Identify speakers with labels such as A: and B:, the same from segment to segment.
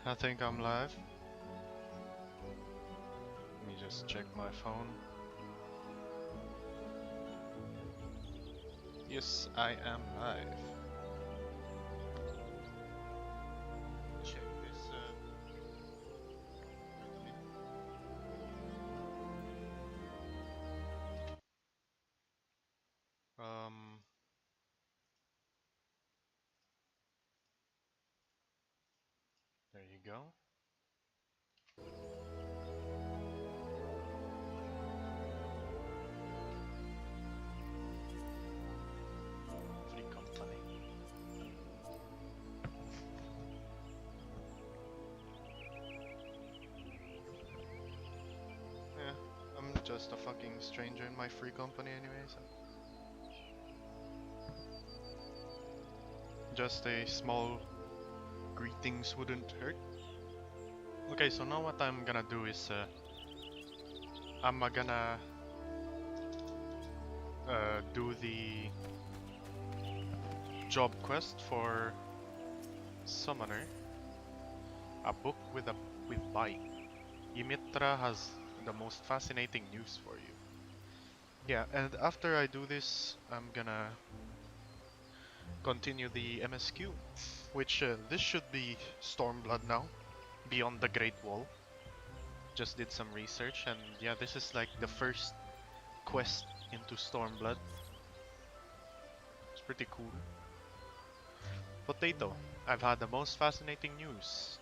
A: I think I'm live. Let me just check my phone. Yes, I am live. Check this. Um. There you go. Free company. Yeah, I'm just a fucking stranger in my free company anyway, so. Just a small greetings wouldn't hurt. Okay, so now what I'm gonna do is I'm gonna do the job quest for Summoner. A book with bite. Ymitra has the most fascinating news for you. Yeah, and after I do this, I'm gonna continue the MSQ, which this should be Stormblood now, beyond the Great Wall. Just did some research, and yeah, this is like the first quest into Stormblood. It's pretty cool. Potato, I've had the most fascinating news.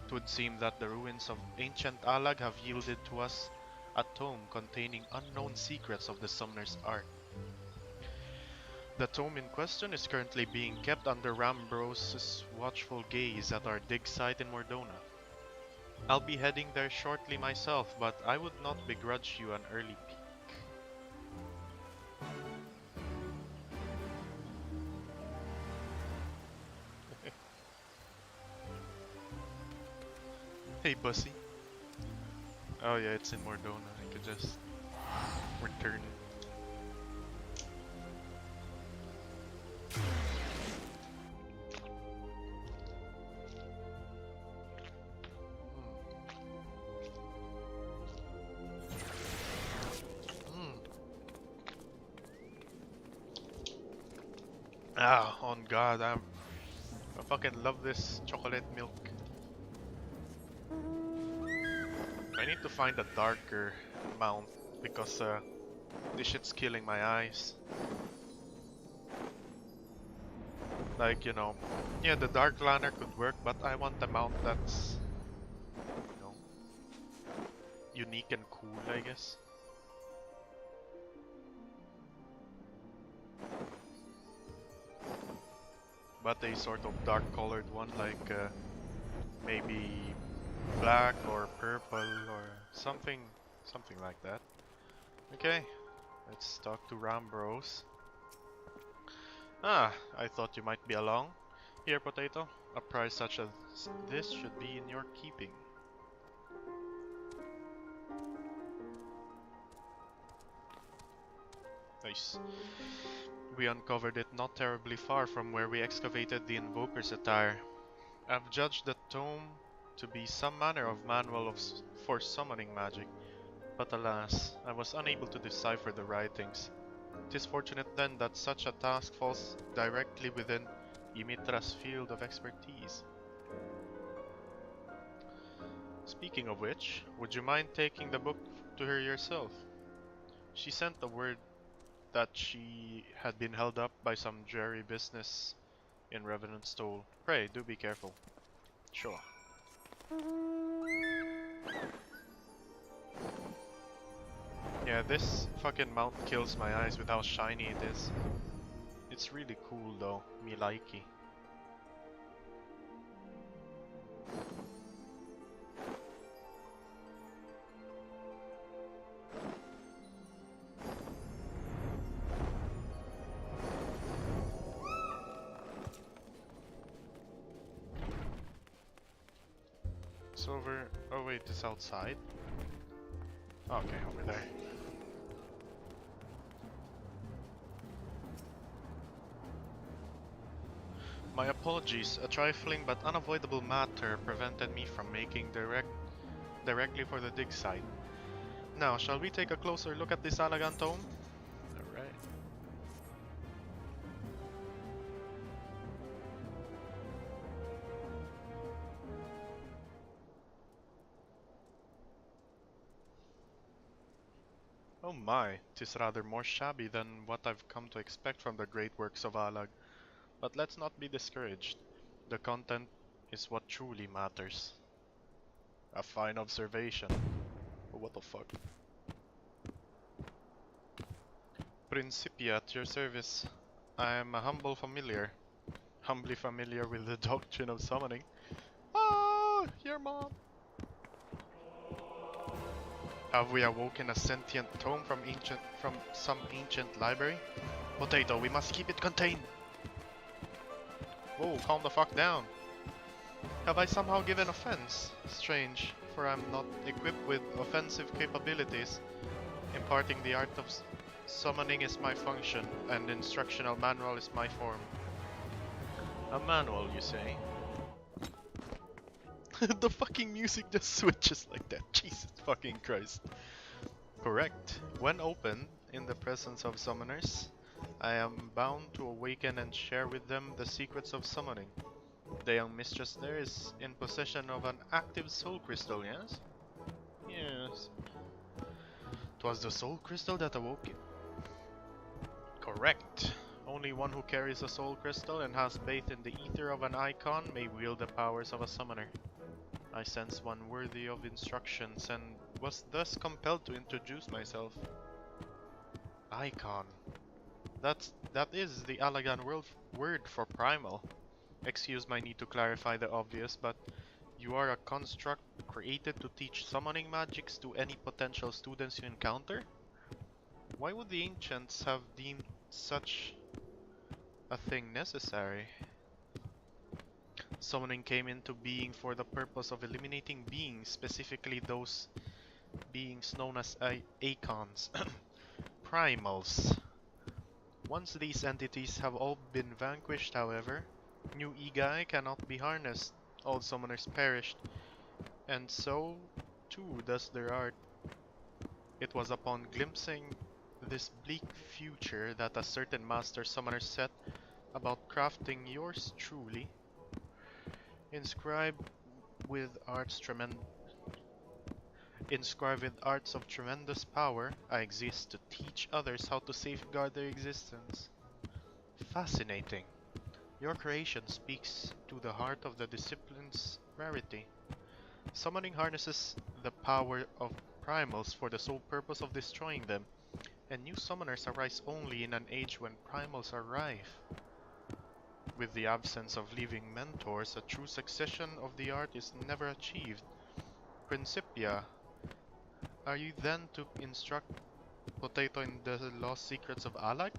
A: It would seem that the ruins of ancient Alag have yielded to us a tome containing unknown secrets of the Summoner's art. The tome in question is currently being kept under Rambros's watchful gaze at our dig site in Mordona. I'll be heading there shortly myself, but I would not begrudge you an early peek. Hey, Bussy. Oh yeah, it's in Mordona. I could just return. Ah, on God, I fucking love this chocolate milk. I need to find a darker mount because this shit's killing my eyes. Like, you know, yeah, the dark lantern could work, but I want a mount that's, you know, unique and cool, I guess. But a sort of dark colored one, like maybe black or purple or something like that. Okay, let's talk to Rambros. Ah, I thought you might be along. Here, Potato, a prize such as this should be in your keeping. Nice. We uncovered it not terribly far from where we excavated the Invoker's attire. I've judged the tome to be some manner of manual for summoning magic, but alas, I was unable to decipher the writings. 'Tis fortunate then that such a task falls directly within Ymitra's field of expertise. Speaking of which, would you mind taking the book to her yourself? She sent the word that she had been held up by some dreary business in Revenant's Toll. Pray, do be careful. Sure. Yeah, this fucking mount kills my eyes with how shiny it is. It's really cool though, me likey. It's over. Oh wait, it's outside? Okay, over there. My apologies, a trifling but unavoidable matter prevented me from making directly for the dig site. Now, shall we take a closer look at this Alagan tome? Alright. Oh my, 'tis rather more shabby than what I've come to expect from the great works of Alag. But let's not be discouraged. The content is what truly matters. A fine observation. Oh, what the fuck? Principia at your service. I am a humble familiar. Humbly familiar with the doctrine of summoning. Ah, your mom! Have we awoken a sentient tome from some ancient library? Potato, we must keep it contained! Whoa, calm the fuck down. Have I somehow given offense? Strange, for I'm not equipped with offensive capabilities. Imparting the art of summoning is my function, and instructional manual is my form. A manual, you say? The fucking music just switches like that, Jesus fucking Christ. Correct. When open, in the presence of summoners, I am bound to awaken and share with them the secrets of summoning. The young mistress there is in possession of an active soul crystal, yes? Yes. 'Twas the soul crystal that awoke it. Correct. Only one who carries a soul crystal and has faith in the ether of an icon may wield the powers of a summoner. I sense one worthy of instructions and was thus compelled to introduce myself. Icon. That is the Alagan word for primal. Excuse my need to clarify the obvious, but you are a construct created to teach summoning magics to any potential students you encounter? Why would the ancients have deemed such a thing necessary? Summoning came into being for the purpose of eliminating beings, specifically those beings known as Acons, primals. Once these entities have all been vanquished, however, new Igai cannot be harnessed, old summoners perished, and so too does their art. It was upon glimpsing this bleak future that a certain master summoner set about crafting yours truly, inscribed with arts of tremendous power. I exist to teach others how to safeguard their existence. Fascinating. Your creation speaks to the heart of the discipline's rarity. Summoning harnesses the power of primals for the sole purpose of destroying them, and new summoners arise only in an age when primals are rife. With the absence of living mentors, a true succession of the art is never achieved. Principia, are you then to instruct Potato in the lost secrets of Alag?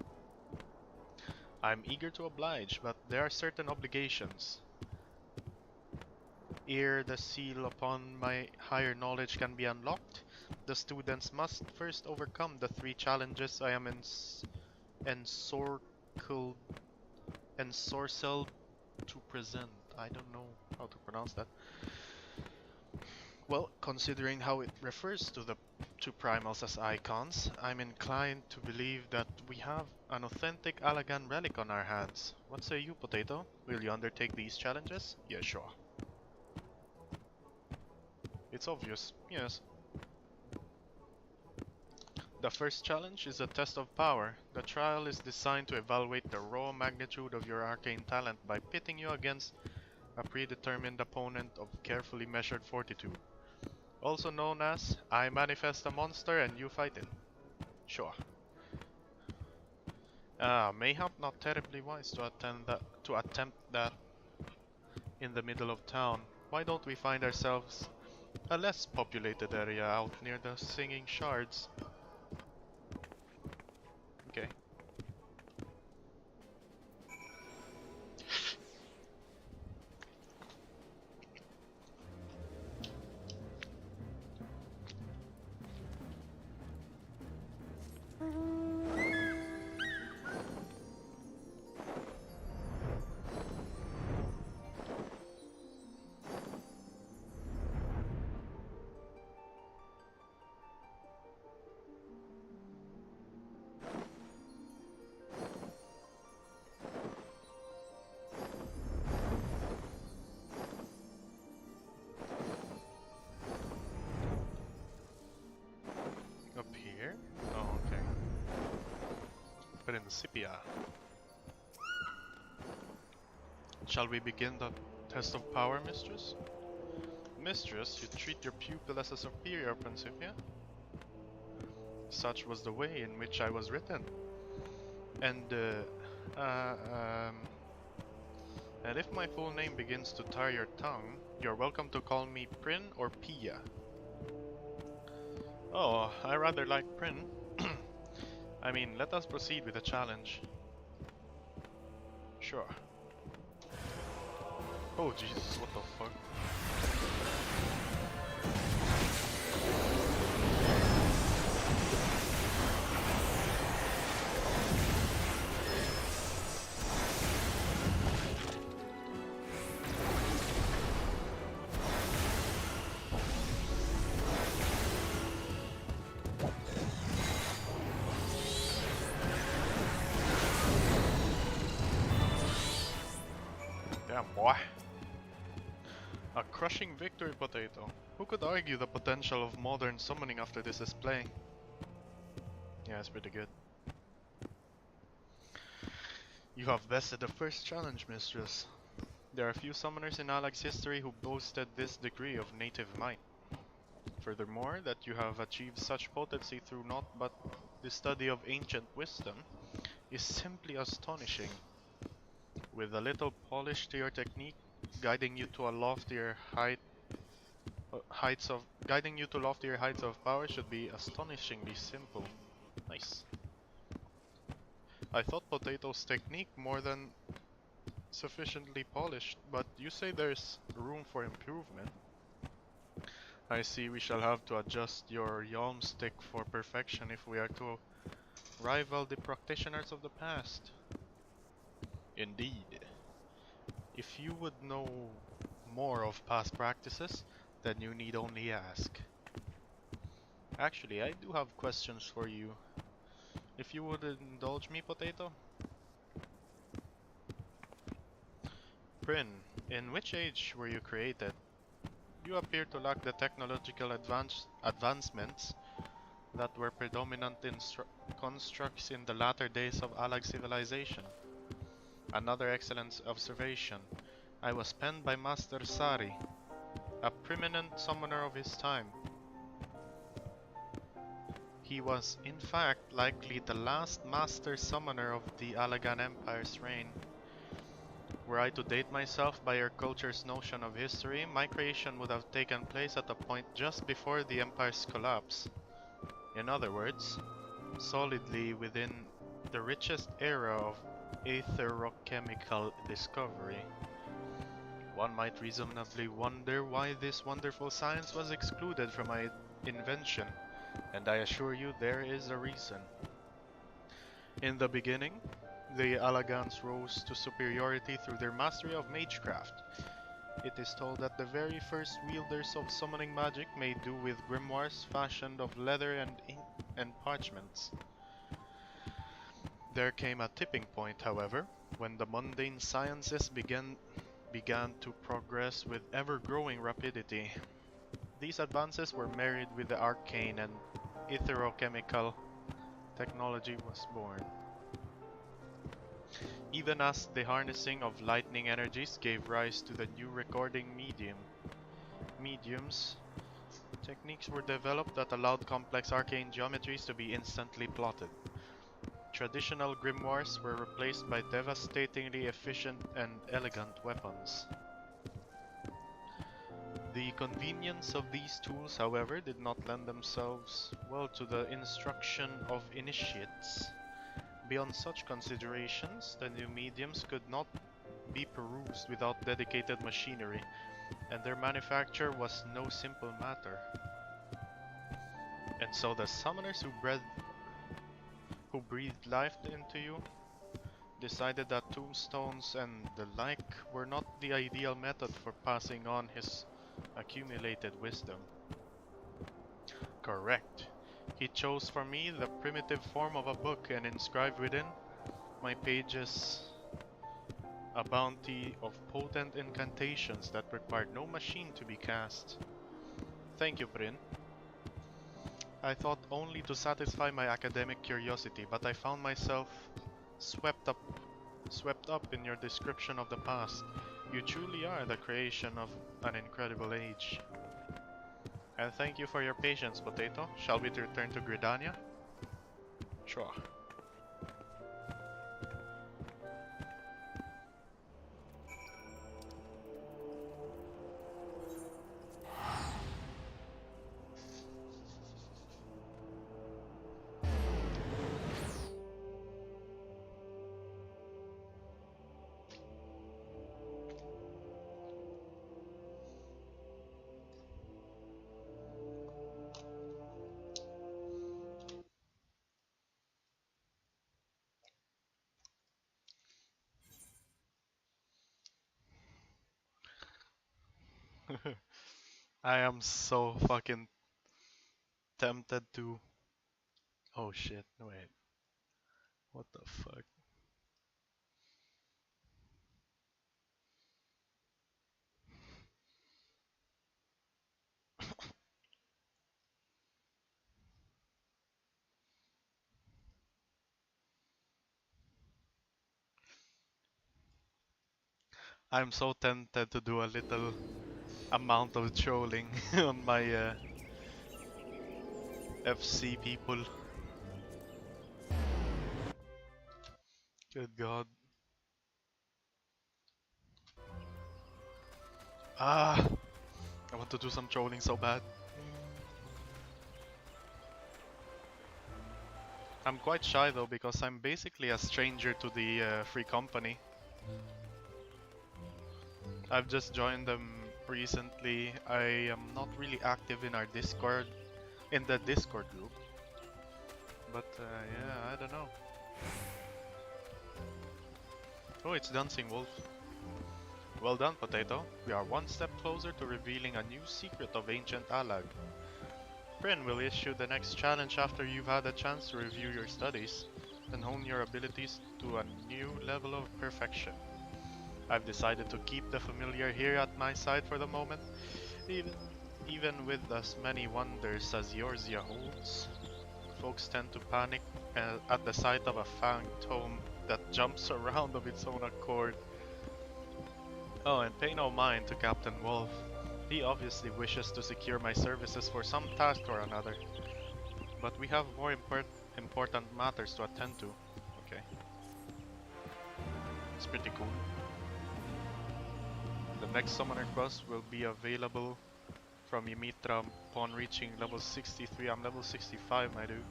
A: I'm eager to oblige, but there are certain obligations. Ere the seal upon my higher knowledge can be unlocked, the students must first overcome the 3 challenges I am ensorcelled to present. I don't know how to pronounce that. Well, considering how it refers to the 2 primals as icons, I'm inclined to believe that we have an authentic Alagan relic on our hands. What say you, Potato? Will you undertake these challenges? Yeah, sure. It's obvious, yes. The first challenge is a test of power. The trial is designed to evaluate the raw magnitude of your arcane talent by pitting you against a predetermined opponent of carefully measured fortitude. Also known as, I manifest a monster and you fight it. Sure. Mayhap not terribly wise to attempt that in the middle of town. Why don't we find ourselves a less populated area out near the singing shards? Okay. Principia. Shall we begin the test of power, Mistress? Mistress, you treat your pupil as a superior, Principia. Such was the way in which I was written. And, uh, um... And if my full name begins to tire your tongue, you're welcome to call me Prin or Pia. Oh, I rather like Prin. I mean, let us proceed with the challenge. Sure. Oh Jesus, what the fuck? Damn, boy. A crushing victory, Potato. Who could argue the potential of modern summoning after this display? Yeah, it's pretty good. You have bested the first challenge, Mistress. There are few summoners in Alag's history who boasted this degree of native might. Furthermore, that you have achieved such potency through naught but the study of ancient wisdom is simply astonishing. With a little polish to your technique, guiding you to loftier heights of power should be astonishingly simple. Nice. I thought Potato's technique more than sufficiently polished, but you say there's room for improvement. I see we shall have to adjust your yalm stick for perfection if we are to rival the practitioners of the past. Indeed. If you would know more of past practices, then you need only ask. Actually, I do have questions for you. If you would indulge me, Potato? Prin, in which age were you created? You appear to lack the technological advancements that were predominant in constructs in the latter days of Alag civilization. Another excellent observation. I was penned by Master Sari, a preeminent summoner of his time. He was, in fact, likely the last master summoner of the Alagan Empire's reign. Were I to date myself by your culture's notion of history, my creation would have taken place at a point just before the Empire's collapse. In other words, solidly within the richest era of aetherochemical discovery. One might reasonably wonder why this wonderful science was excluded from my invention, and I assure you there is a reason. In the beginning, the Alagans rose to superiority through their mastery of magecraft. It is told that the very first wielders of summoning magic made do with grimoires fashioned of leather and ink and parchments. There came a tipping point, however, when the mundane sciences began to progress with ever-growing rapidity. These advances were married with the arcane and etherochemical technology was born. Even as the harnessing of lightning energies gave rise to the new recording mediums, techniques were developed that allowed complex arcane geometries to be instantly plotted. Traditional grimoires were replaced by devastatingly efficient and elegant weapons. The convenience of these tools, however, did not lend themselves well to the instruction of initiates. Beyond such considerations, the new mediums could not be perused without dedicated machinery, and their manufacture was no simple matter. And so the summoners who breathed life into you decided that tombstones and the like were not the ideal method for passing on his accumulated wisdom. Correct. He chose for me the primitive form of a book and inscribed within my pages a bounty of potent incantations that required no machine to be cast. Thank you, Prin. I thought only to satisfy my academic curiosity, but I found myself Swept up in your description of the past. You truly are the creation of an incredible age. And thank you for your patience, Potato. Shall we return to Gridania? Sure. I am so fucking tempted to... Oh shit, wait. What the fuck? I'm so tempted to do a little amount of trolling on my FC people. Good god. Ah! I want to do some trolling so bad. I'm quite shy though because I'm basically a stranger to the free company. I've just joined them recently. I am not really active in our Discord, in the Discord group. But yeah, I don't know. Oh, it's Dancing Wolf. Well done, Potato. We are one step closer to revealing a new secret of ancient Alag. Bryn will issue the next challenge after you've had a chance to review your studies and hone your abilities to a new level of perfection. I've decided to keep the familiar here at my side for the moment, even, even with as many wonders as Yorzia holds. Folks tend to panic at the sight of a fanged tome that jumps around of its own accord. Oh, and pay no mind to Captain Wolf. He obviously wishes to secure my services for some task or another. But we have more important matters to attend to. Okay. It's pretty cool. The next summoner quest will be available from Ymitra upon reaching level 63. I'm level 65, my dude.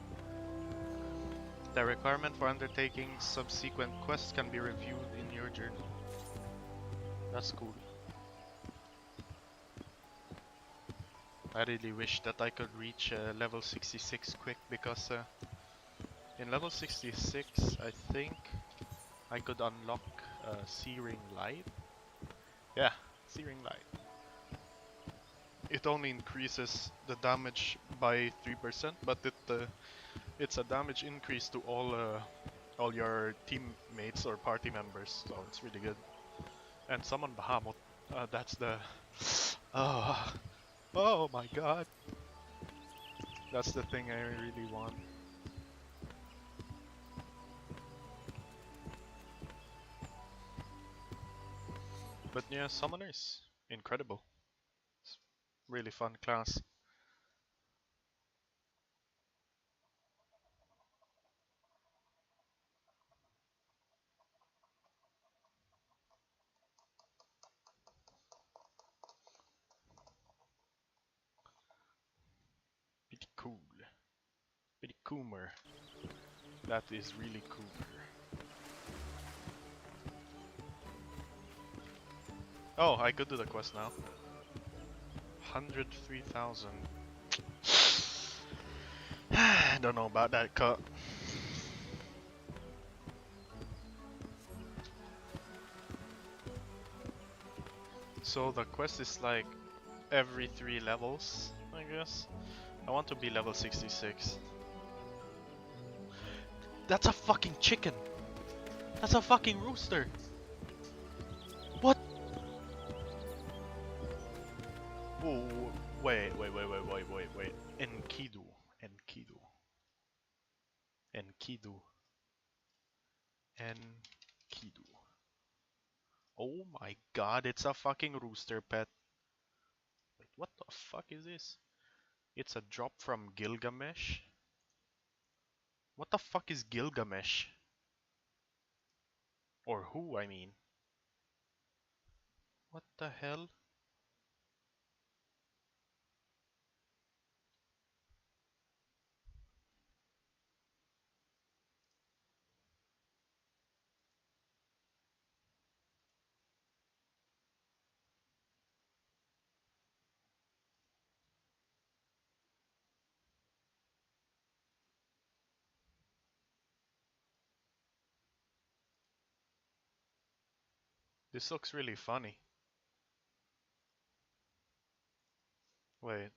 A: The requirement for undertaking subsequent quests can be reviewed in your journey. That's cool. I really wish that I could reach level 66 quick because in level 66 I think I could unlock Searing Light. Yeah, Searing Light. It only increases the damage by 3%, but it's a damage increase to all your teammates or party members, so it's really good. And summon Bahamut. That's the... Oh, oh my god. That's the thing I really want. But yeah, Summoners, incredible. It's really fun class. Pretty cool. Pretty coomer. That is really coomer. Oh, I could do the quest now. 103,000. I don't know about that cut. So the quest is like every 3 levels, I guess. I want to be level 66. That's a fucking chicken! That's a fucking rooster! What? Oh, wait. Enkidu. Enkidu. Oh my god, it's a fucking rooster pet. Wait, what the fuck is this? It's a drop from Gilgamesh? What the fuck is Gilgamesh? Or who, I mean. What the hell? This looks really funny. Wait.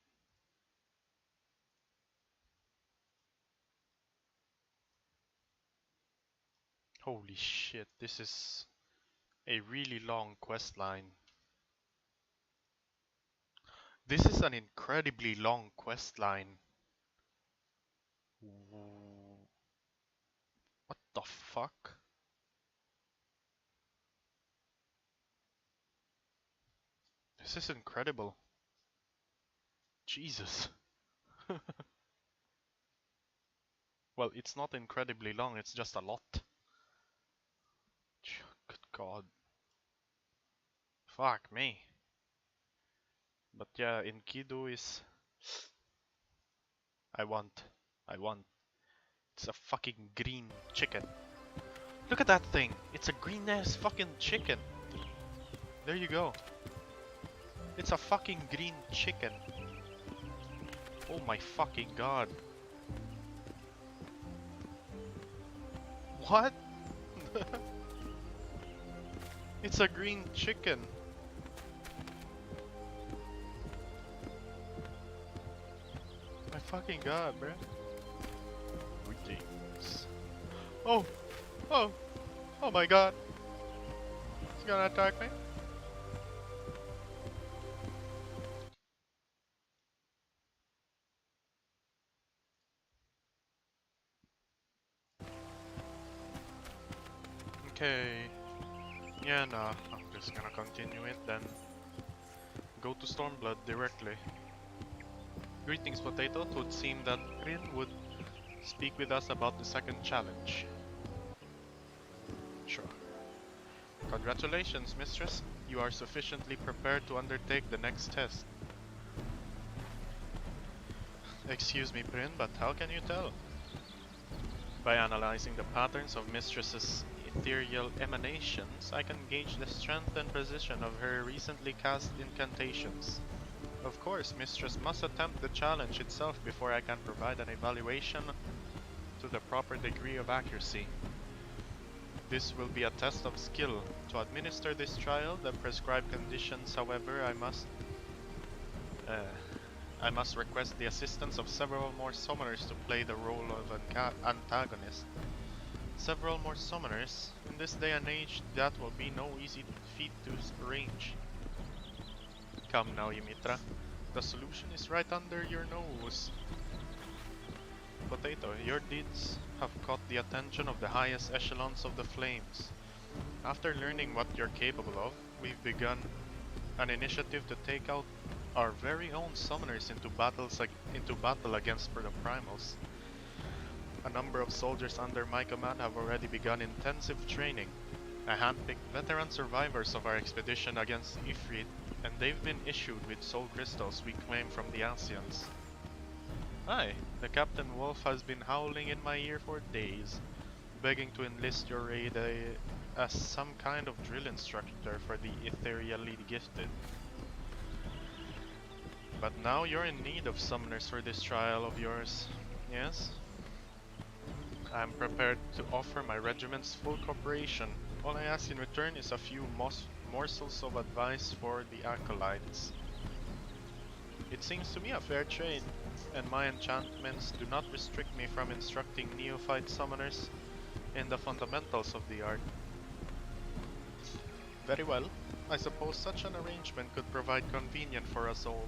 A: Holy shit, this is a really long quest line. This is an incredibly long quest line. What the fuck? This is incredible. Jesus. Well, it's not incredibly long, it's just a lot. Good god. Fuck me. But yeah, Enkidu is... I want. It's a fucking green chicken. Look at that thing! It's a green ass fucking chicken! There you go. It's a fucking green chicken. Oh my fucking god. What? It's a green chicken. My fucking god, bruh. Greetings. Oh! Oh! Oh my god! He's gonna attack me? Okay. Yeah, nah. I'm just gonna continue it then. Go to Stormblood directly. Greetings, Potato. It would seem that Rin would speak with us about the second challenge. Sure. Congratulations, Mistress. You are sufficiently prepared to undertake the next test. Excuse me, Prin, but how can you tell? By analyzing the patterns of Mistress's ethereal emanations, I can gauge the strength and precision of her recently cast incantations. Of course, Mistress must attempt the challenge itself before I can provide an evaluation to the proper degree of accuracy. This will be a test of skill. To administer this trial, the prescribed conditions, however, I must request the assistance of several more summoners to play the role of an antagonist. Several more summoners? In this day and age, that will be no easy feat to arrange. Come now, Ymitra. The solution is right under your nose. Potato, your deeds have caught the attention of the highest echelons of the flames. After learning what you're capable of, we've begun an initiative to take out our very own summoners into battle against the primals. A number of soldiers under my command have already begun intensive training. I handpicked veteran survivors of our expedition against Ifrit, and they've been issued with soul crystals we claimed from the Asians. Aye, the Captain Wolf has been howling in my ear for days, begging to enlist your aid as some kind of drill instructor for the ethereally gifted. But now you're in need of summoners for this trial of yours, yes? I'm prepared to offer my regiment's full cooperation. All I ask in return is a few morsels of advice for the acolytes. It seems to me a fair trade, and my enchantments do not restrict me from instructing neophyte summoners in the fundamentals of the art. Very well. I suppose such an arrangement could provide convenience for us all.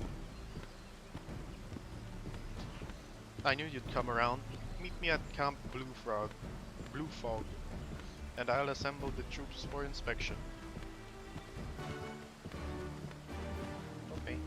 A: I knew you'd come around. Meet me at Camp Blue Fog, and I'll assemble the troops for inspection. Okay.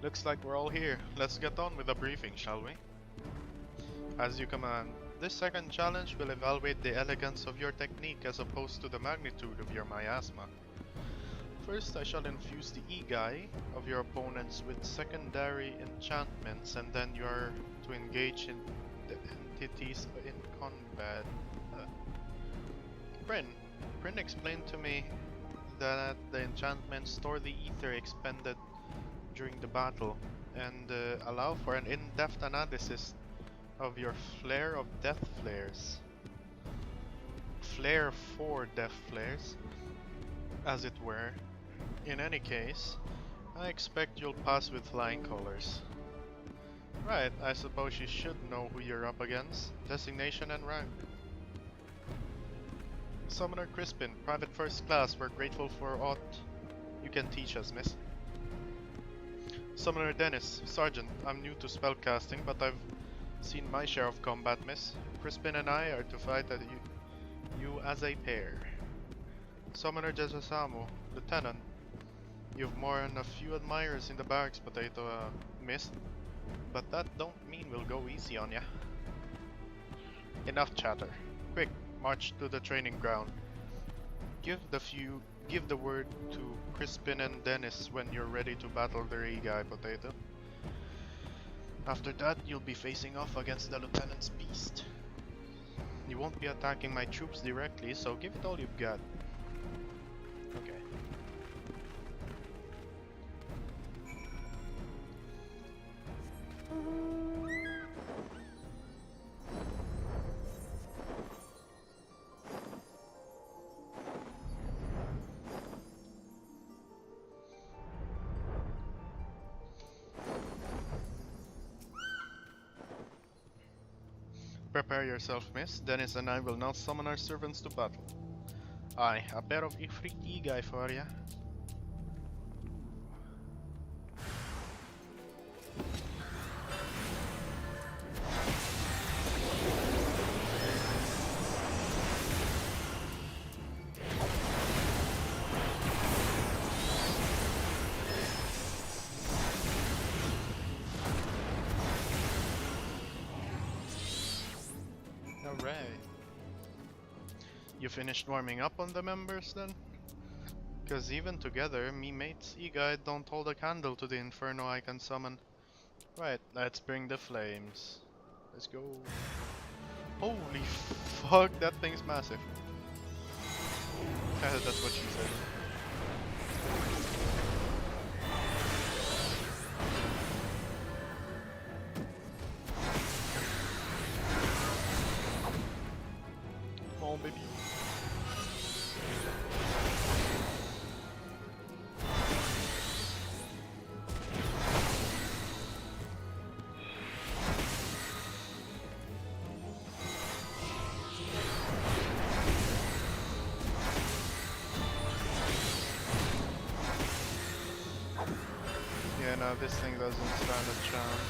A: Looks like we're all here. Let's get on with the briefing, shall we? As you command. This second challenge will evaluate the elegance of your technique as opposed to the magnitude of your miasma. First, I shall infuse the Igai of your opponents with secondary enchantments, and then you are to engage in the entities in combat. Prin explained to me that the enchantments store the ether expended during the battle and allow for an in-depth analysis of your flare of death flares. Flare for death flares, as it were. In any case, I expect you'll pass with flying colors. Right, I suppose you should know who you're up against. Designation and rank. Summoner Crispin, Private First Class, we're grateful for aught you can teach us, miss. Summoner Dennis, Sergeant, I'm new to spellcasting, but I've seen my share of combat, miss. Crispin and I are to fight at you as a pair. Summoner Jesasamu, Lieutenant, you've more than a few admirers in the barracks, Potato, miss. But that don't mean we'll go easy on ya. Enough chatter. Quick, march to the training ground. Give the word to Crispin and Dennis when you're ready to battle their E-Guy, Potato. After that, you'll be facing off against the Lieutenant's beast. You won't be attacking my troops directly, so give it all you've got. Okay. Prepare yourself, miss. Dennis and I will now summon our servants to battle. Aye, a pair of Ifrit E-Guy for ya. Alright. You finished warming up on the members then? Cause even together, me mates E-Guy don't hold a candle to the inferno I can summon. Right, let's bring the flames. Let's go. Holy fuck, that thing's massive. That's what she said. Come on, baby. Yeah, no, this thing doesn't stand a chance.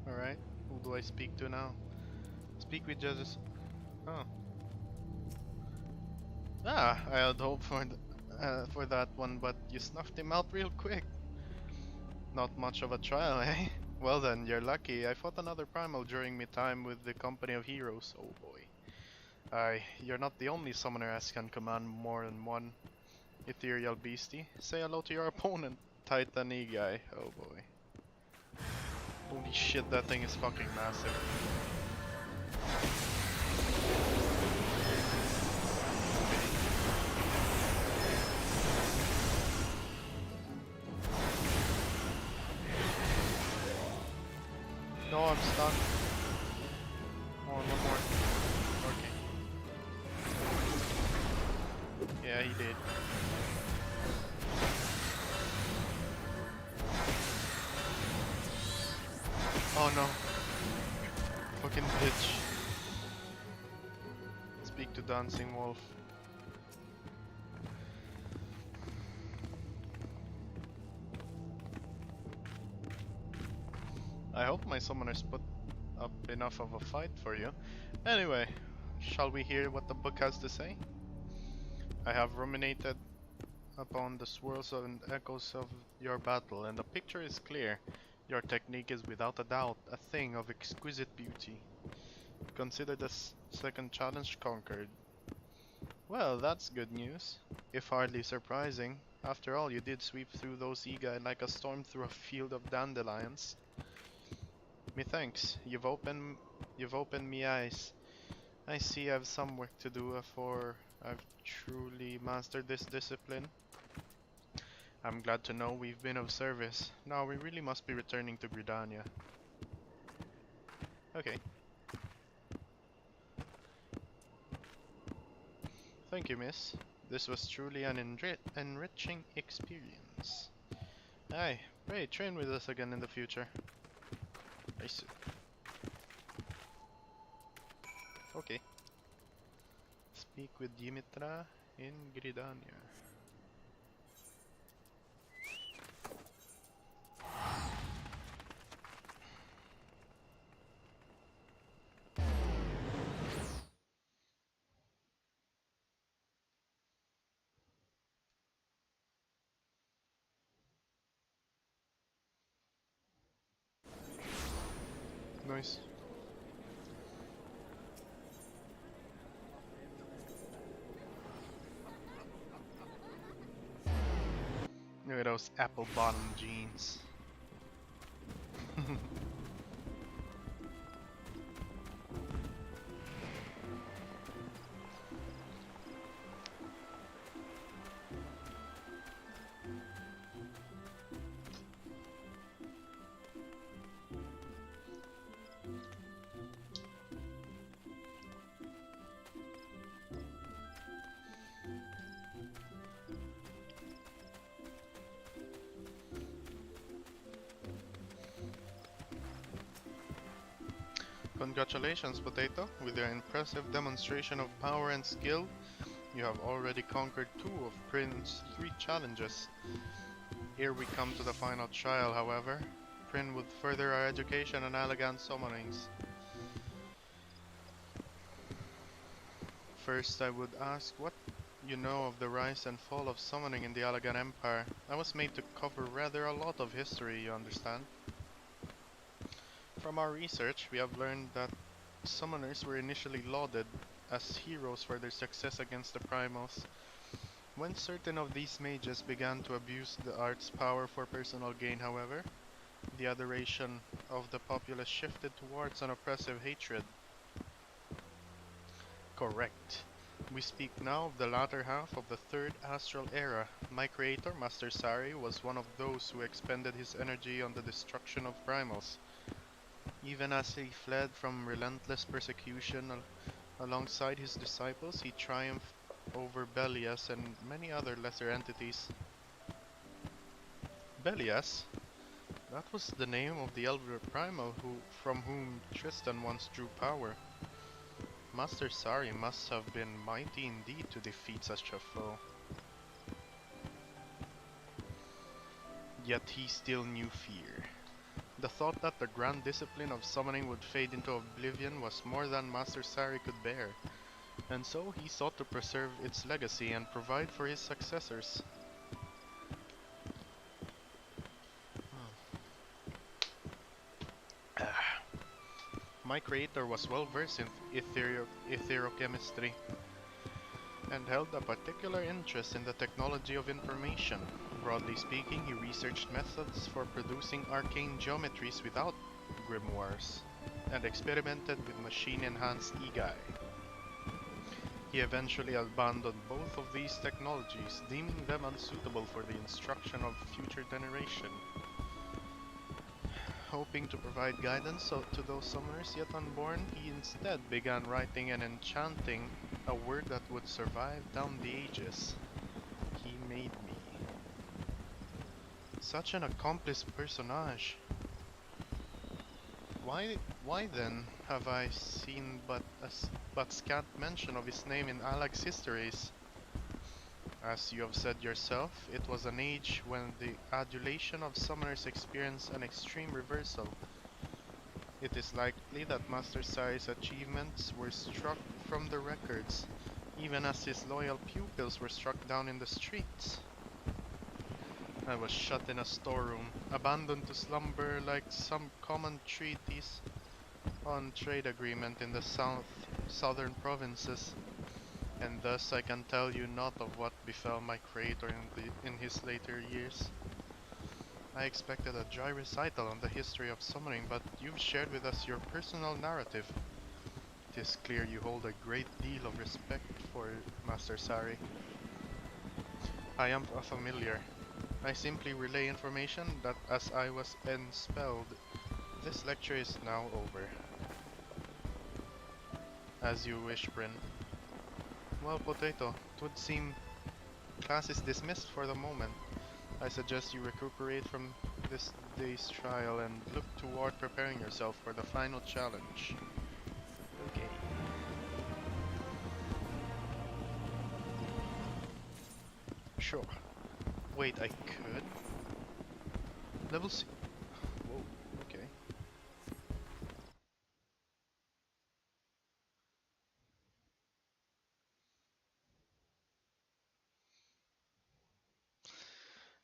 A: Alright. Who do I speak to now? Speak with judges. Oh. Ah, I had hoped for that one, but you snuffed him out real quick. Not much of a trial, eh? Well then, you're lucky. I fought another primal during my time with the Company of Heroes. Oh boy. Aye, you're not the only summoner as can command more than one ethereal beastie. Say hello to your opponent, Titan E-Guy. Oh boy. Holy shit, that thing is fucking massive. No, I'm stuck. Come on, one more. Okay. Yeah, he did. Oh no. Fucking bitch. Speak to Dancing Wolf. I hope my summoners put up enough of a fight for you. Anyway, shall we hear what the book has to say? I have ruminated upon the swirls and echoes of your battle, and the picture is clear. Your technique is without a doubt a thing of exquisite beauty. Consider the second challenge conquered. Well, that's good news, if hardly surprising. After all, you did sweep through those Igai like a storm through a field of dandelions. Methinks you've opened me eyes. I see I've some work to do before I've truly mastered this discipline. I'm glad to know we've been of service. Now we really must be returning to Gridania. Okay. Thank you, miss. This was truly an enriching experience. Aye, pray train with us again in the future. I see. Okay. Speak with Dimitra in Gridania. Nice. Look at those apple bottom jeans. Congratulations, Potato. With your impressive demonstration of power and skill, you have already conquered 2 of Prin's 3 challenges. Here we come to the final trial, however. Prin would further our education on elegant summonings. First, I would ask what you know of the rise and fall of summoning in the Alagan Empire. I was made to cover rather a lot of history, you understand. From our research, we have learned that summoners were initially lauded as heroes for their success against the primals. When certain of these mages began to abuse the art's power for personal gain, however, the adoration of the populace shifted towards an oppressive hatred. Correct. We speak now of the latter half of the Third Astral Era. My creator, Master Sari, was one of those who expended his energy on the destruction of primals. Even as he fled from relentless persecution alongside his disciples, he triumphed over Belias and many other lesser entities. Belias? That was the name of the elder primal from whom Tristan once drew power. Master Sari must have been mighty indeed to defeat such a foe. Yet he still knew fear. The thought that the grand discipline of summoning would fade into oblivion was more than Master Sari could bear, and so he sought to preserve its legacy and provide for his successors. My creator was well versed in etherochemistry and held a particular interest in the technology of information. Broadly speaking, he researched methods for producing arcane geometries without grimoires and experimented with machine-enhanced Igai. He eventually abandoned both of these technologies, deeming them unsuitable for the instruction of future generation. Hoping to provide guidance to those summoners yet unborn, he instead began writing and enchanting a word that would survive down the ages. He made me. Such an accomplished personage. Why then have I seen but scant mention of his name in Alag's histories? As you have said yourself, it was an age when the adulation of summoners experienced an extreme reversal. It is likely that Master Sai's achievements were struck from the records, even as his loyal pupils were struck down in the streets. I was shut in a storeroom, abandoned to slumber like some common treatise on trade agreement in the southern provinces, and thus I can tell you naught of what befell my creator in his later years. I expected a dry recital on the history of summoning, but you've shared with us your personal narrative. It is clear you hold a great deal of respect for Master Sari. I am a familiar. I simply relay information that as I was enspelled. This lecture is now over. As you wish, Bryn. Well, Potato, it would seem class is dismissed for the moment. I suggest you recuperate from this day's trial and look toward preparing yourself for the final challenge. Okay. Sure. Wait, I could? Level 6. Whoa, okay.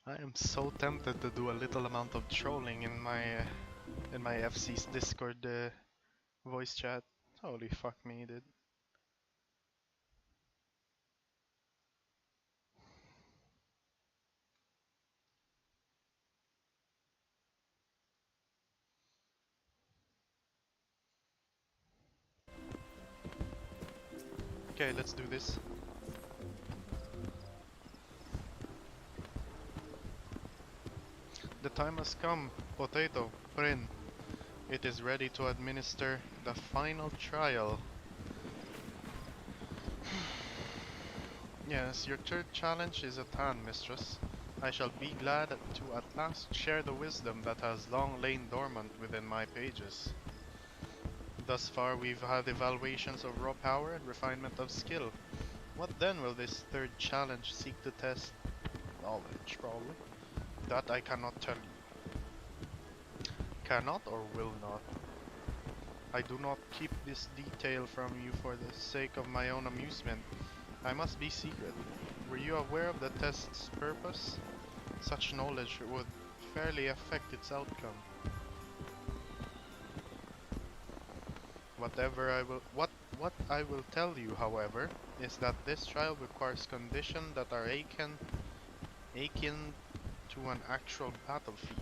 A: I am so tempted to do a little amount of trolling in my FC's Discord voice chat. Holy fuck me, dude. Okay, let's do this. The time has come, Potato, Bryn. It is ready to administer the final trial. Yes, your third challenge is at hand, mistress. I shall be glad to at last share the wisdom that has long lain dormant within my pages. Thus far we've had evaluations of raw power and refinement of skill. What then will this third challenge seek to test? Knowledge, probably. That I cannot tell you. Cannot or will not? I do not keep this detail from you for the sake of my own amusement. I must be secret. Were you aware of the test's purpose? Such knowledge would fairly affect its outcome. What I will tell you, however, is that this trial requires conditions that are akin to an actual battlefield.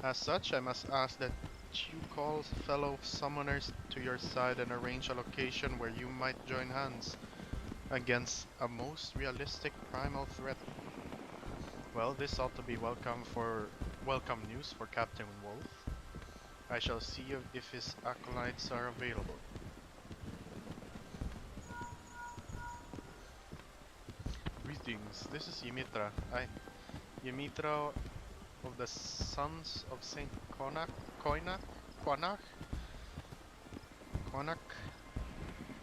A: As such, I must ask that you call fellow summoners to your side and arrange a location where you might join hands against a most realistic primal threat. Well, this ought to be welcome news for Captain Wolf. I shall see if his acolytes are available. Greetings, this is Ymitra. Ymitra of the Sons of Saint Quanach?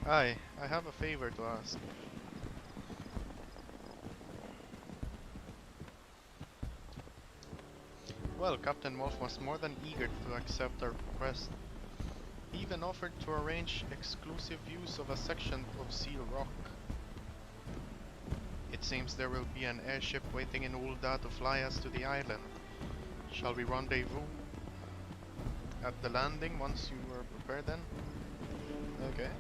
A: Aye, I have a favor to ask. Well, Captain Wolf was more than eager to accept our request. He even offered to arrange exclusive use of a section of Seal Rock. It seems there will be an airship waiting in Ul'dah to fly us to the island. Shall we rendezvous at the landing once you are prepared then? Okay.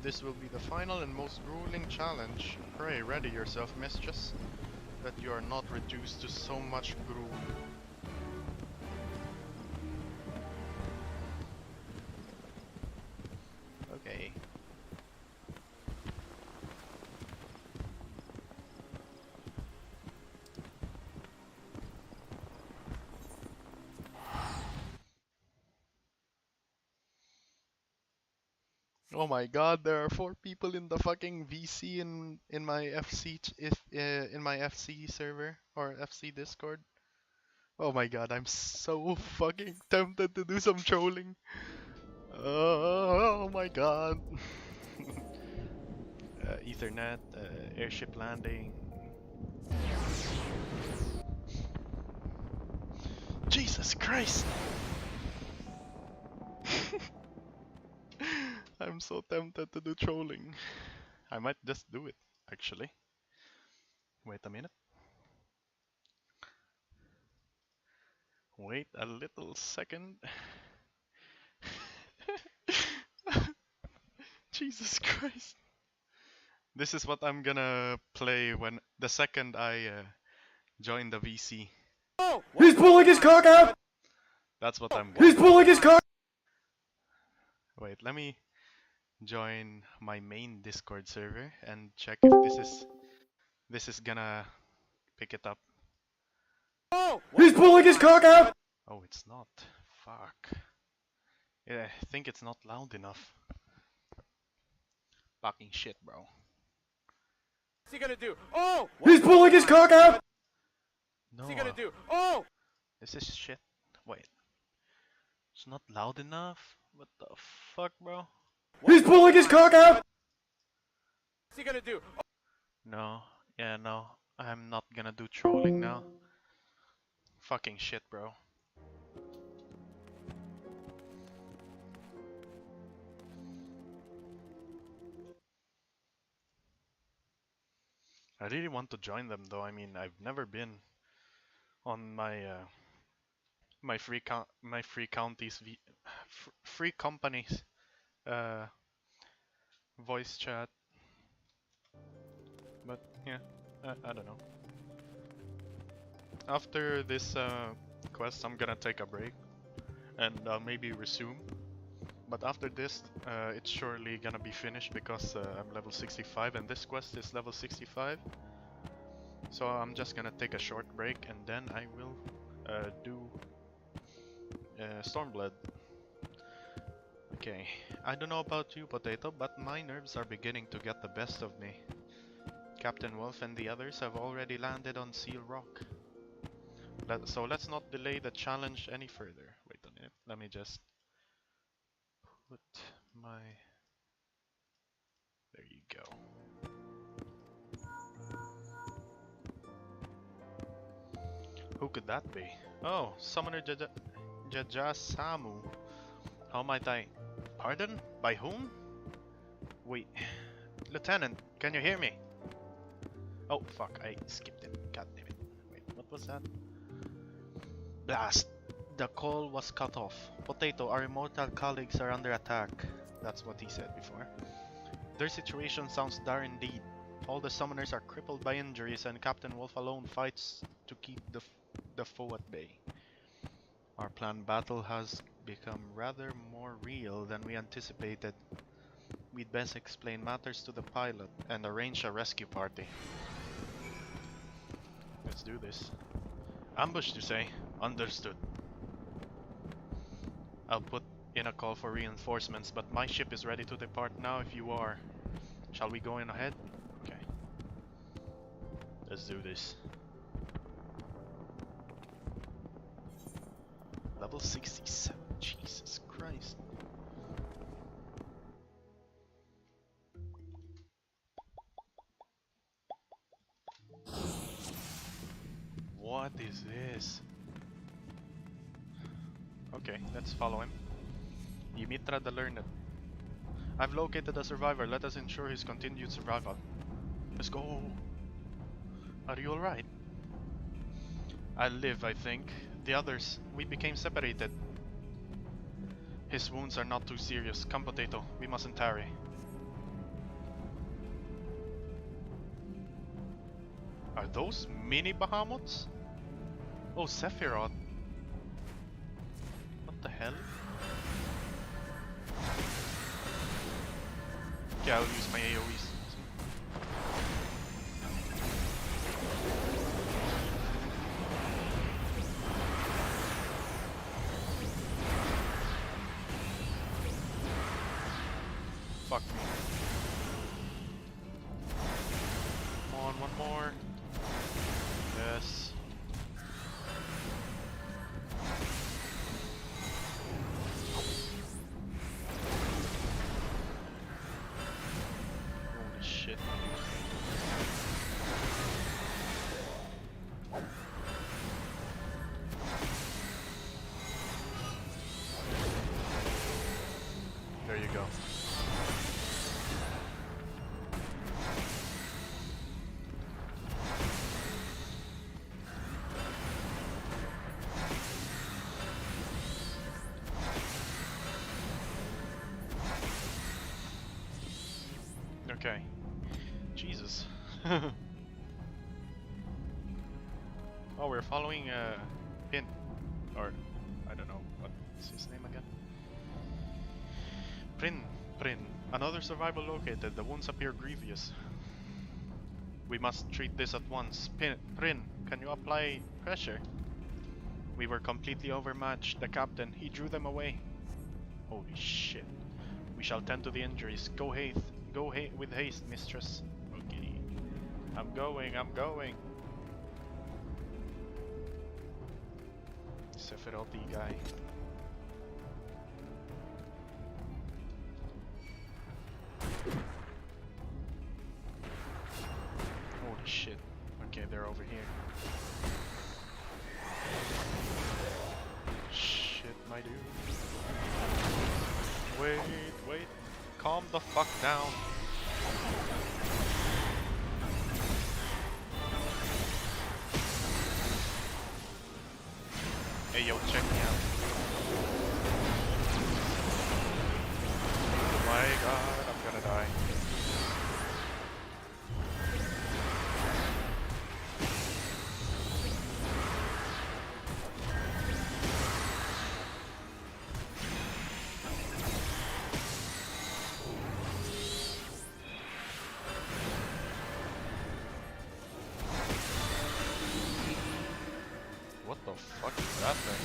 A: This will be the final and most grueling challenge. Pray, ready yourself, mistress. that you are not reduced to so much gruel. Okay. Oh my god, there are 4 people in the fucking VC in my FC in my FC server or FC Discord. Oh my god, I'm so fucking tempted to do some trolling. Oh my god. Ethernet, airship landing. Jesus Christ! I'm so tempted to do trolling. I might just do it, actually. Wait a minute. Wait a little second. Jesus Christ. This is what I'm gonna play when the second I join the VC.
B: Oh, he's pulling his cock out!
A: That's what I'm gonna
B: He's pulling his cock!
A: Wait, let me join my main Discord server and check if this is gonna pick it up.
B: Oh, he's pulling his cock out!
A: Oh, it's not. Fuck. Yeah, I think it's not loud enough. Fucking shit, bro.
B: What's he gonna do? Oh!
C: He's pulling his cock out!
A: No.
B: What's he gonna do? Oh!
A: This is shit. Wait. It's not loud enough? What the fuck, bro?
C: He's pulling his cock out!
B: What's he gonna do? Oh.
A: No. Yeah, no. I'm not gonna do trolling now. Fucking shit, bro. I really want to join them though. I mean, I've never been on my my free counties free companies voice chat. But yeah, I don't know. After this quest, I'm gonna take a break and maybe resume. But after this, it's surely gonna be finished because I'm level 65 and this quest is level 65. So I'm just gonna take a short break and then I will do Stormblood. Okay, I don't know about you, Potato, but my nerves are beginning to get the best of me. Captain Wolf and the others have already landed on Seal Rock. So let's not delay the challenge any further. Wait a minute, let me just put my... There you go. Who could that be? Oh, Summoner Jajasamu. How might I... Pardon? By whom? Wait. Lieutenant, can you hear me? Oh, fuck, I skipped it. God damn it. Wait, what was that? Blast! The call was cut off. Potato, our immortal colleagues are under attack. That's what he said before. Their situation sounds dire indeed. All the summoners are crippled by injuries and Captain Wolf alone fights to keep the foe at bay. Our planned battle has become rather more real than we anticipated. We'd best explain matters to the pilot and arrange a rescue party. Let's do this. Ambush, you say? Understood. I'll put in a call for reinforcements, but my ship is ready to depart now if you are. Shall we go in ahead? Okay. Let's do this. Level 67. Jesus Christ. What is this? Okay, let's follow him. Yimitra the Learned. I've located a survivor. Let us ensure his continued survival. Let's go. Are you alright? I'll live, I think. The others, we became separated. His wounds are not too serious. Come, Potato, we mustn't tarry. Are those mini Bahamutes? Oh, Sephiroth. What the hell? Okay, I'll use my AoEs. Fuck me. Come on, one more. Yes. Holy shit. There you go. Okay. Jesus. Oh, we're following Pin. Or, I don't know, what's his name again? Prin. Another survivor located. The wounds appear grievous. We must treat this at once. Prin, can you apply pressure? We were completely overmatched. The captain, he drew them away. Holy shit. We shall tend to the injuries. Go with haste, mistress. Okay. I'm going. Sephiroth guy. Holy shit. Okay, they're over here. Shit, my dude. Wait. Calm the fuck down. Hey yo, check me out. Oh my god, I'm gonna die. What the fuck is that thing?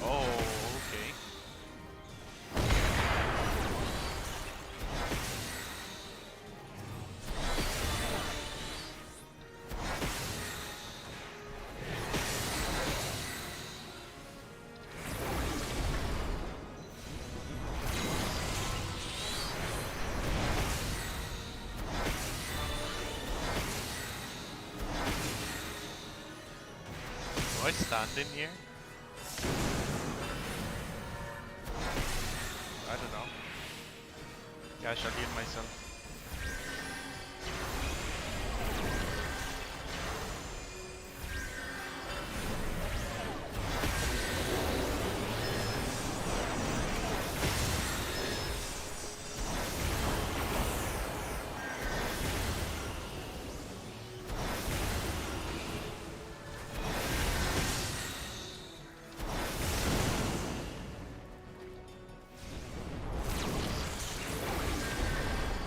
A: Oh, okay. Do I stand in here? I don't know. Yeah, I shall heal myself.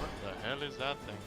A: What the hell is that thing?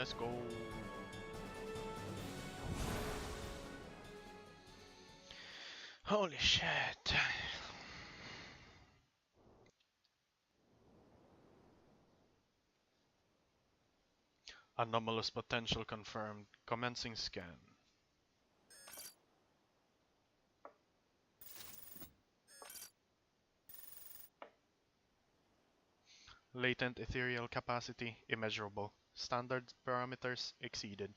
A: Let's go. Holy shit. Anomalous potential confirmed. Commencing scan. Latent ethereal capacity immeasurable. Standard parameters exceeded.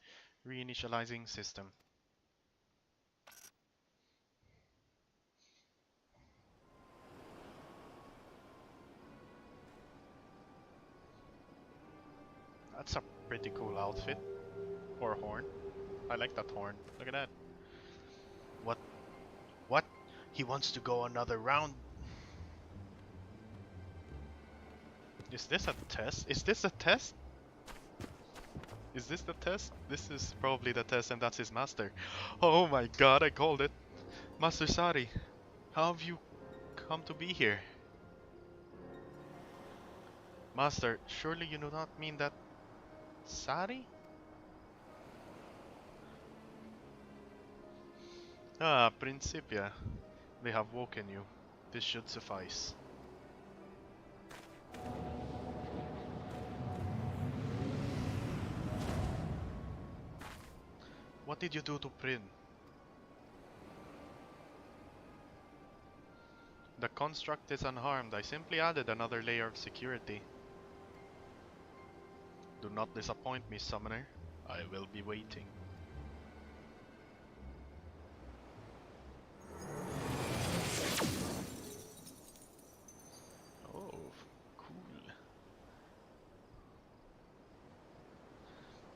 A: Reinitializing system. That's a pretty cool outfit. Or horn. I like that horn. Look at that. What? What? He wants to go another round. Is this a test? Is this a test? Is this the test? This is probably the test and that's his master. Oh my god, I called it. Master Sari, how have you come to be here? Master, surely you do not mean that... Sari? Ah, Principia. They have woken you. This should suffice. What did you do to Prin? The construct is unharmed. I simply added another layer of security. Do not disappoint me, Summoner. I will be waiting. Oh, cool.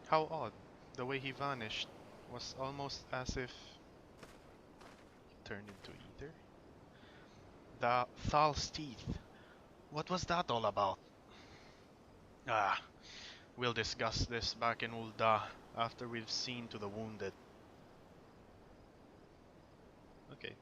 A: How odd. The way he vanished was almost as if he turned into ether. The Thal's teeth. What was that all about? Ah, we'll discuss this back in Ul'dah after we've seen to the wounded. Okay.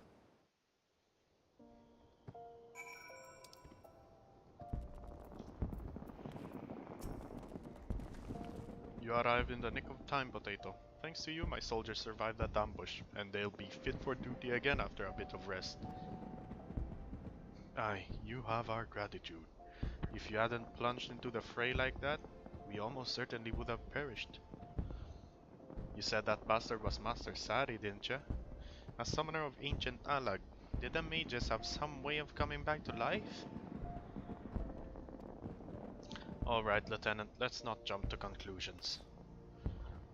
A: You arrived in the nick of time, Potato. Thanks to you, my soldiers survived that ambush, and they'll be fit for duty again after a bit of rest. Aye, you have our gratitude. If you hadn't plunged into the fray like that, we almost certainly would have perished. You said that bastard was Master Sari, didn't you? A summoner of ancient Alag. Did the mages have some way of coming back to life? Alright, Lieutenant, let's not jump to conclusions.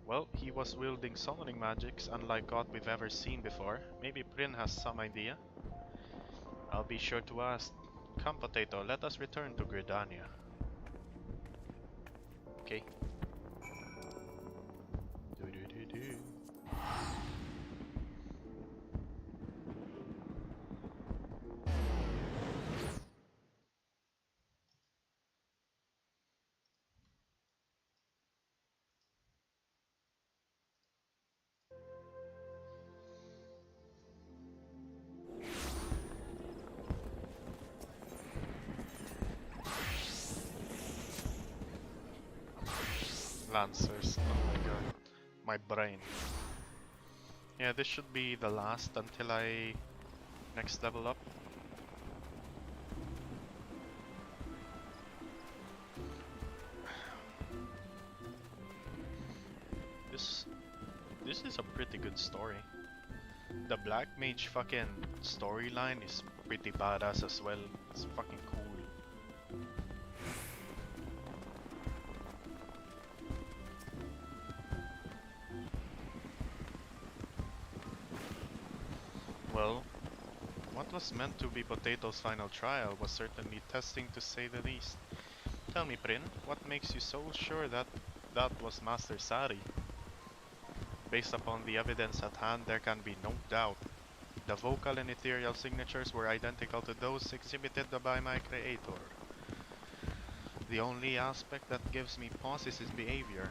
A: Well, he was wielding summoning magics unlike what we've ever seen before. Maybe Prin has some idea. I'll be sure to ask. Come, Potato, let us return to Gridania. Okay. Do-do-do-do. Lancers, oh my god. My brain. Yeah, this should be the last until I next level up. This is a pretty good story. The Black Mage fucking storyline is pretty badass as well. It's fucking cool. Well, what was meant to be Potato's final trial was certainly testing to say the least. Tell me, Prin, what makes you so sure that that was Master Sari? Based upon the evidence at hand, there can be no doubt. The vocal and ethereal signatures were identical to those exhibited by my creator. The only aspect that gives me pause is his behavior.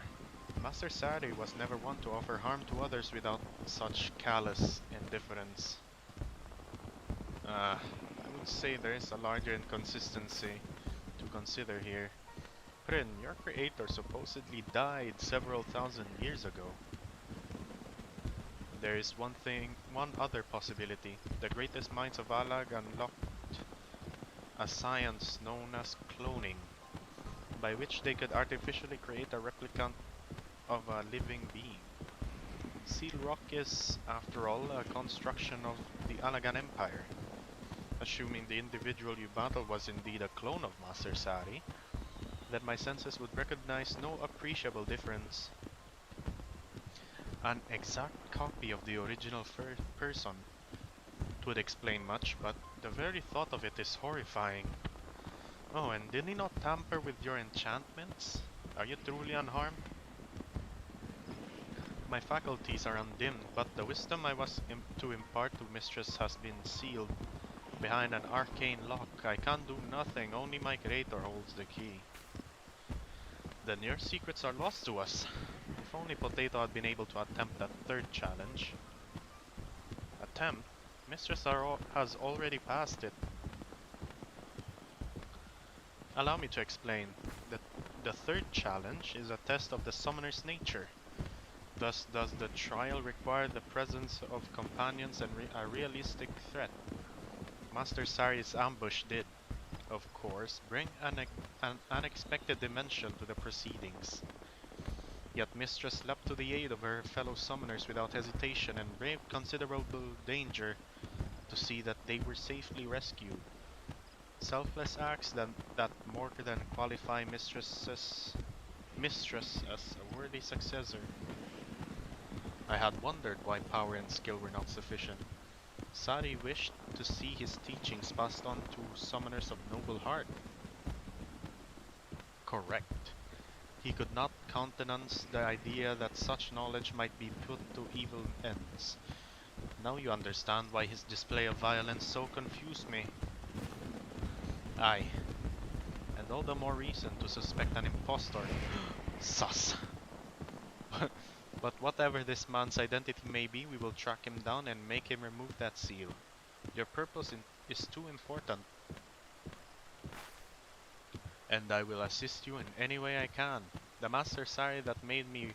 A: Master Sari was never one to offer harm to others without such callous indifference. I would say there is a larger inconsistency to consider here. Prin, your creator supposedly died several thousand years ago. There is one other possibility. The greatest minds of Alag unlocked a science known as cloning, by which they could artificially create a replicant of a living being. Seal Rock is, after all, a construction of the Alagan Empire. Assuming the individual you battled was indeed a clone of Master Sari, then my senses would recognize no appreciable difference. An exact copy of the original person. It would explain much, but the very thought of it is horrifying. Oh, and did he not tamper with your enchantments? Are you truly unharmed? My faculties are undimmed, but the wisdom I was to impart to Mistress has been sealed behind an arcane lock. I can't do nothing, only my creator holds the key. Then your secrets are lost to us. If only Potato had been able to attempt that third challenge. Attempt? Mistress has already passed it. Allow me to explain. The third challenge is a test of the summoner's nature. Thus does the trial require the presence of companions and a realistic threat. Master Sari's ambush did, of course, bring an unexpected dimension to the proceedings. Yet Mistress leapt to the aid of her fellow summoners without hesitation and braved considerable danger to see that they were safely rescued. Selfless acts that more than qualify Mistress as a worthy successor. I had wondered why power and skill were not sufficient. Sari wished to see his teachings passed on to summoners of noble heart. Correct. He could not countenance the idea that such knowledge might be put to evil ends. Now you understand why his display of violence so confused me. Aye, and all the more reason to suspect an impostor. Sus! But whatever this man's identity may be, we will track him down and make him remove that seal. Your purpose is too important. And I will assist you in any way I can. The Master Sari that made me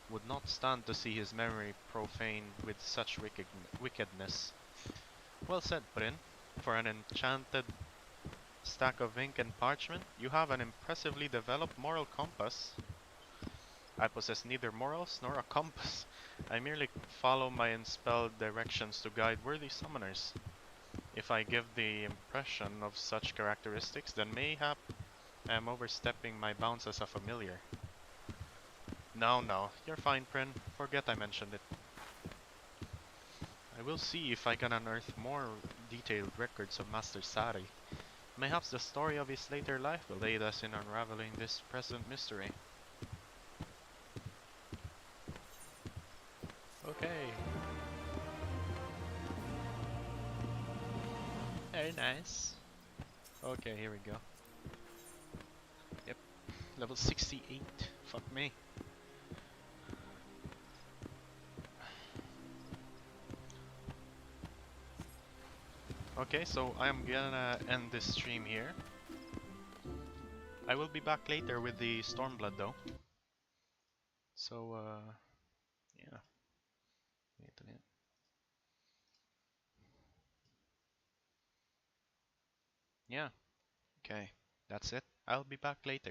A: would not stand to see his memory profaned with such wickedness. Well said, Prin. For an enchanted stack of ink and parchment, you have an impressively developed moral compass. I possess neither morals nor a compass. I merely follow my enspelled directions to guide worthy summoners. If I give the impression of such characteristics, then mayhap I am overstepping my bounds as a familiar. No, you're fine, Prin. Forget I mentioned it. I will see if I can unearth more detailed records of Master Sari. Perhaps the story of his later life will aid us in unraveling this present mystery. Okay. Very nice. Okay, here we go. Yep, level 68. Fuck me. Okay, so I'm gonna end this stream here. I will be back later with the Stormblood though. So, yeah. Wait a minute. Yeah. Okay, that's it. I'll be back later.